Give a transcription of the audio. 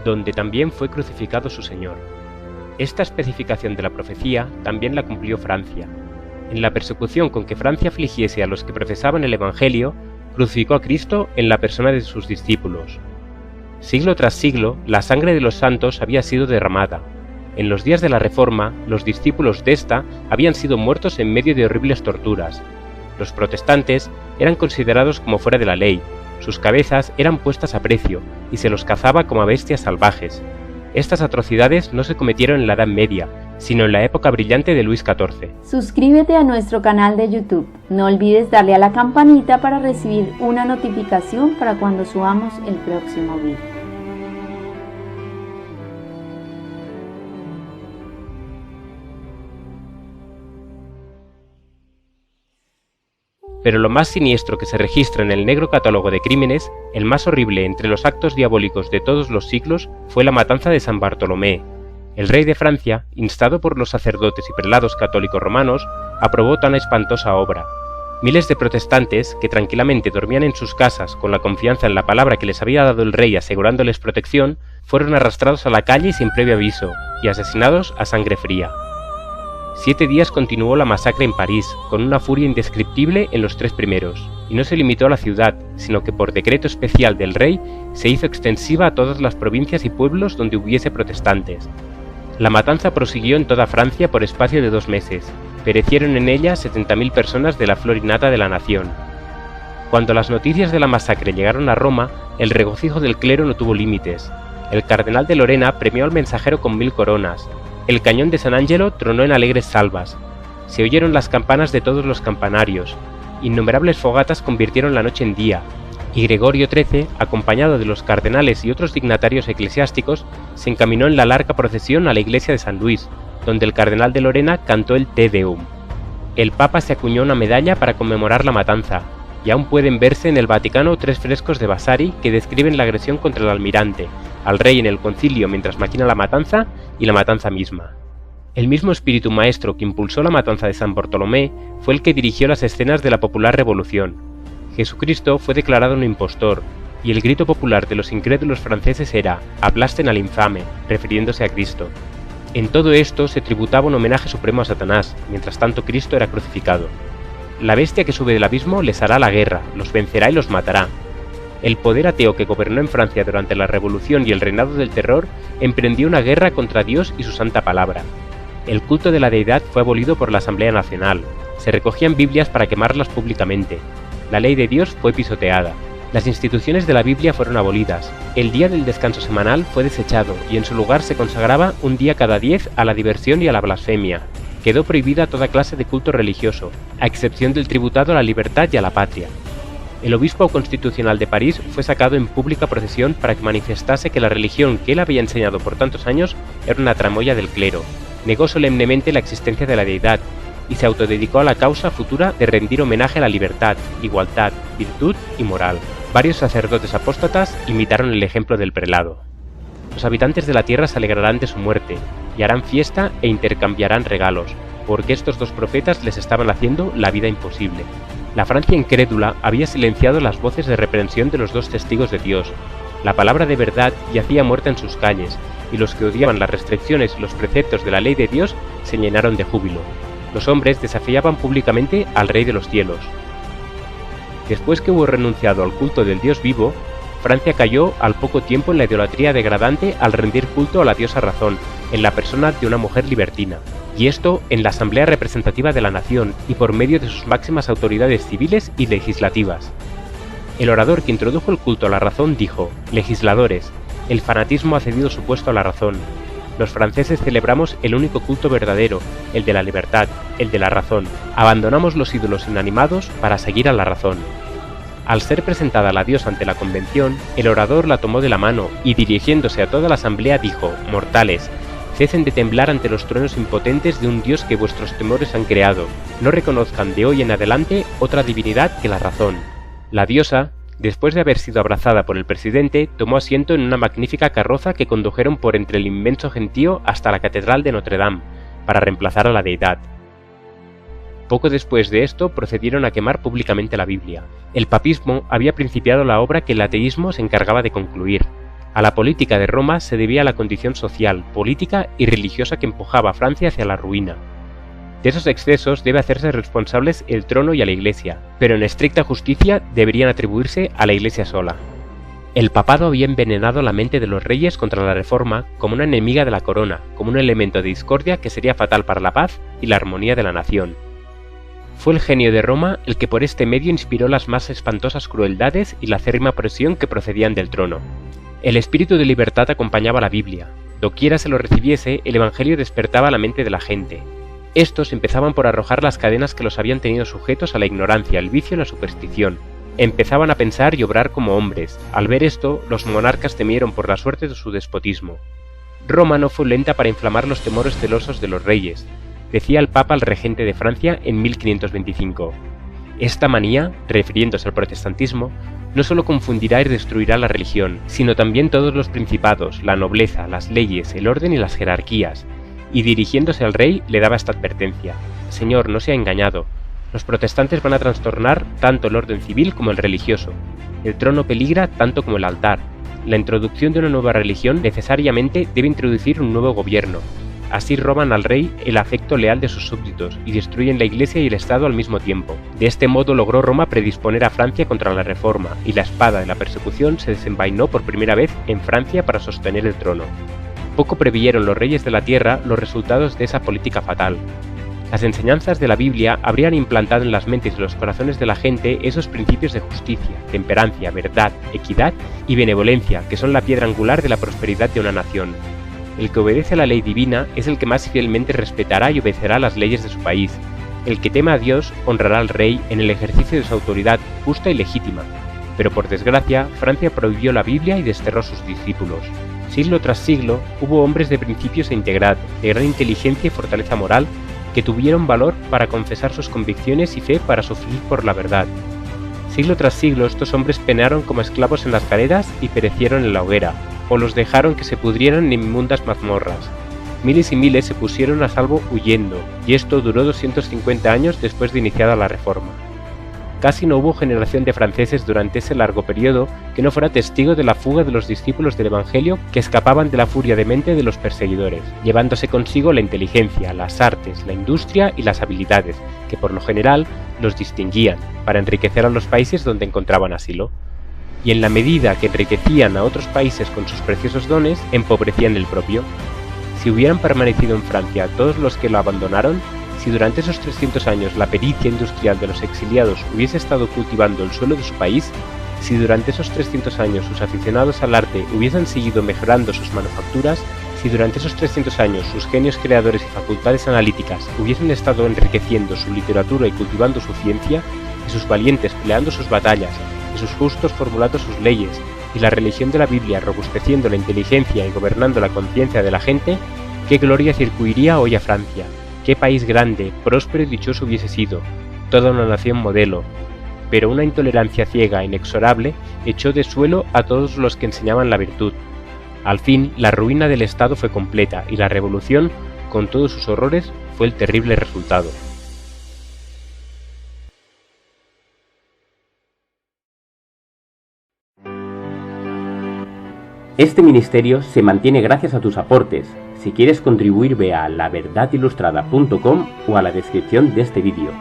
donde también fue crucificado su Señor. Esta especificación de la profecía también la cumplió Francia. En la persecución con que Francia afligiese a los que profesaban el Evangelio, crucificó a Cristo en la persona de sus discípulos. Siglo tras siglo, la sangre de los santos había sido derramada. En los días de la Reforma, los discípulos de esta habían sido muertos en medio de horribles torturas. Los protestantes eran considerados como fuera de la ley, sus cabezas eran puestas a precio y se los cazaba como a bestias salvajes. Estas atrocidades no se cometieron en la Edad Media, sino en la época brillante de Luis XIV. Suscríbete a nuestro canal de YouTube. No olvides darle a la campanita para recibir una notificación para cuando subamos el próximo video. Pero lo más siniestro que se registra en el negro catálogo de crímenes, el más horrible entre los actos diabólicos de todos los siglos, fue la matanza de San Bartolomé. El rey de Francia, instado por los sacerdotes y prelados católicos romanos, aprobó tan espantosa obra. Miles de protestantes, que tranquilamente dormían en sus casas con la confianza en la palabra que les había dado el rey asegurándoles protección, fueron arrastrados a la calle sin previo aviso y asesinados a sangre fría. 7 días continuó la masacre en París, con una furia indescriptible en los 3 primeros, y no se limitó a la ciudad, sino que por decreto especial del rey se hizo extensiva a todas las provincias y pueblos donde hubiese protestantes. La matanza prosiguió en toda Francia por espacio de 2 meses, perecieron en ella 70.000 personas de la flor y nata de la nación. Cuando las noticias de la masacre llegaron a Roma, el regocijo del clero no tuvo límites. El cardenal de Lorena premió al mensajero con 1000 coronas. El cañón de San Angelo tronó en alegres salvas. Se oyeron las campanas de todos los campanarios. Innumerables fogatas convirtieron la noche en día. Y Gregorio XIII, acompañado de los cardenales y otros dignatarios eclesiásticos, se encaminó en la larga procesión a la iglesia de San Luis, donde el cardenal de Lorena cantó el Te Deum. El Papa se acuñó una medalla para conmemorar la matanza, y aún pueden verse en el Vaticano 3 frescos de Vasari que describen la agresión contra el almirante, al rey en el concilio mientras maquina la matanza y la matanza misma. El mismo espíritu maestro que impulsó la matanza de San Bartolomé fue el que dirigió las escenas de la popular revolución. Jesucristo fue declarado un impostor, y el grito popular de los incrédulos franceses era «aplasten al infame», refiriéndose a Cristo. En todo esto se tributaba un homenaje supremo a Satanás, mientras tanto Cristo era crucificado. La bestia que sube del abismo les hará la guerra, los vencerá y los matará. El poder ateo que gobernó en Francia durante la Revolución y el reinado del terror emprendió una guerra contra Dios y su santa palabra. El culto de la deidad fue abolido por la Asamblea Nacional. Se recogían Biblias para quemarlas públicamente. La ley de Dios fue pisoteada. Las instituciones de la Biblia fueron abolidas. El día del descanso semanal fue desechado y en su lugar se consagraba un día cada 10 a la diversión y a la blasfemia. Quedó prohibida toda clase de culto religioso, a excepción del tributado a la libertad y a la patria. El obispo constitucional de París fue sacado en pública procesión para que manifestase que la religión que él había enseñado por tantos años era una tramoya del clero. Negó solemnemente la existencia de la deidad y se autodedicó a la causa futura de rendir homenaje a la libertad, igualdad, virtud y moral. Varios sacerdotes apóstatas imitaron el ejemplo del prelado. Los habitantes de la tierra se alegrarán de su muerte, y harán fiesta e intercambiarán regalos, porque estos 2 profetas les estaban haciendo la vida imposible. La Francia incrédula había silenciado las voces de reprensión de los 2 testigos de Dios. La palabra de verdad yacía muerta en sus calles, y los que odiaban las restricciones y los preceptos de la ley de Dios se llenaron de júbilo. Los hombres desafiaban públicamente al Rey de los cielos. Después que hubo renunciado al culto del Dios vivo, Francia cayó al poco tiempo en la idolatría degradante al rendir culto a la diosa razón, en la persona de una mujer libertina, y esto en la Asamblea Representativa de la Nación y por medio de sus máximas autoridades civiles y legislativas. El orador que introdujo el culto a la razón dijo: «Legisladores, el fanatismo ha cedido su puesto a la razón. Los franceses celebramos el único culto verdadero, el de la libertad, el de la razón. Abandonamos los ídolos inanimados para seguir a la razón». Al ser presentada la diosa ante la convención, el orador la tomó de la mano y dirigiéndose a toda la asamblea dijo: «Mortales, cesen de temblar ante los truenos impotentes de un dios que vuestros temores han creado. No reconozcan de hoy en adelante otra divinidad que la razón». La diosa, después de haber sido abrazada por el presidente, tomó asiento en una magnífica carroza que condujeron por entre el inmenso gentío hasta la catedral de Notre Dame, para reemplazar a la deidad. Poco después de esto procedieron a quemar públicamente la Biblia. El papismo había principiado la obra que el ateísmo se encargaba de concluir. A la política de Roma se debía la condición social, política y religiosa que empujaba a Francia hacia la ruina. De esos excesos debe hacerse responsables el trono y a la Iglesia, pero en estricta justicia deberían atribuirse a la Iglesia sola. El papado había envenenado la mente de los reyes contra la Reforma como una enemiga de la corona, como un elemento de discordia que sería fatal para la paz y la armonía de la nación. Fue el genio de Roma el que por este medio inspiró las más espantosas crueldades y la acérrima presión que procedían del trono. El espíritu de libertad acompañaba la Biblia. Doquiera se lo recibiese, el Evangelio despertaba la mente de la gente. Estos empezaban por arrojar las cadenas que los habían tenido sujetos a la ignorancia, el vicio y la superstición. Empezaban a pensar y obrar como hombres. Al ver esto, los monarcas temieron por la suerte de su despotismo. Roma no fue lenta para inflamar los temores celosos de los reyes, decía el Papa al regente de Francia en 1525. Esta manía, refiriéndose al protestantismo, no solo confundirá y destruirá la religión, sino también todos los principados, la nobleza, las leyes, el orden y las jerarquías. Y dirigiéndose al rey le daba esta advertencia: Señor, no sea engañado. Los protestantes van a trastornar tanto el orden civil como el religioso. El trono peligra tanto como el altar. La introducción de una nueva religión necesariamente debe introducir un nuevo gobierno. Así roban al rey el afecto leal de sus súbditos y destruyen la Iglesia y el Estado al mismo tiempo. De este modo logró Roma predisponer a Francia contra la Reforma, y la espada de la persecución se desenvainó por primera vez en Francia para sostener el trono. Poco previeron los reyes de la tierra los resultados de esa política fatal. Las enseñanzas de la Biblia habrían implantado en las mentes y los corazones de la gente esos principios de justicia, temperancia, verdad, equidad y benevolencia que son la piedra angular de la prosperidad de una nación. El que obedece a la ley divina es el que más fielmente respetará y obedecerá las leyes de su país. El que teme a Dios honrará al rey en el ejercicio de su autoridad justa y legítima. Pero por desgracia, Francia prohibió la Biblia y desterró a sus discípulos. Siglo tras siglo, hubo hombres de principios e integridad, de gran inteligencia y fortaleza moral, que tuvieron valor para confesar sus convicciones y fe para sufrir por la verdad. Siglo tras siglo, estos hombres penaron como esclavos en las galeras y perecieron en la hoguera, o los dejaron que se pudrieran en inmundas mazmorras. Miles y miles se pusieron a salvo huyendo, y esto duró 250 años después de iniciada la Reforma. Casi no hubo generación de franceses durante ese largo periodo que no fuera testigo de la fuga de los discípulos del Evangelio que escapaban de la furia de mente de los perseguidores, llevándose consigo la inteligencia, las artes, la industria y las habilidades, que por lo general los distinguían, para enriquecer a los países donde encontraban asilo. Y en la medida que enriquecían a otros países con sus preciosos dones, empobrecían el propio. Si hubieran permanecido en Francia todos los que lo abandonaron, si durante esos 300 años la pericia industrial de los exiliados hubiese estado cultivando el suelo de su país, si durante esos 300 años sus aficionados al arte hubiesen seguido mejorando sus manufacturas, si durante esos 300 años sus genios creadores y facultades analíticas hubiesen estado enriqueciendo su literatura y cultivando su ciencia, y sus valientes peleando sus batallas, y sus justos formulando sus leyes, y la religión de la Biblia robusteciendo la inteligencia y gobernando la conciencia de la gente, qué gloria circuiría hoy a Francia, qué país grande, próspero y dichoso hubiese sido, toda una nación modelo. Pero una intolerancia ciega e inexorable echó de suelo a todos los que enseñaban la virtud. Al fin, la ruina del Estado fue completa y la revolución, con todos sus horrores, fue el terrible resultado. Este ministerio se mantiene gracias a tus aportes. Si quieres contribuir, ve a laverdadilustrada.com o a la descripción de este vídeo.